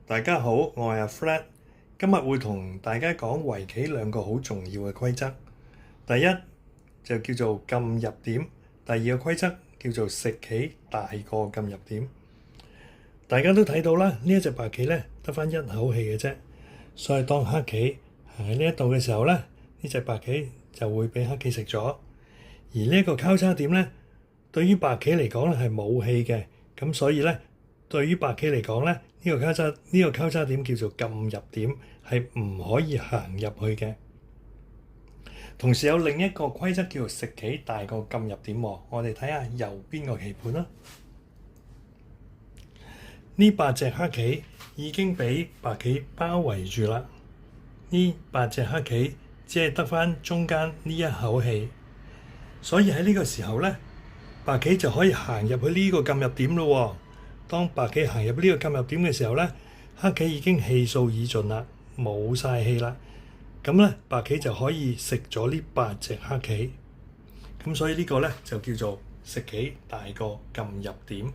大家好，我係阿 Fred，今日會同大家講圍棋兩個好重要嘅規則。第一就叫做撳入點，第二個規則叫做食棋大過撳入點。大家都睇到啦，呢一隻白棋咧得返一口氣嘅啫，所以當黑棋行喺呢一度嘅時候咧，呢隻白棋就會俾黑棋食咗。而呢一個交叉點咧，對於白棋嚟講咧係冇氣嘅，咁所以咧對於白棋嚟講咧，呢個交叉點叫做撳入點，係唔可以行入去嘅。同時有另一個規則叫做食棋大過撳入點喎。我哋睇下右邊個棋盤啦。呢8隻黑棋已經俾白棋包圍住啦。呢8隻黑棋只係得返中間呢一口氣，所以喺呢個時候咧，白棋就可以行入去呢個撳入點咯。當白棋行入呢個撳入點嘅時候咧，黑棋已經氣數已盡啦，冇晒氣啦。咁咧，白棋就可以食咗呢8隻黑棋。咁所以呢個咧就叫做食棋大過撳入點。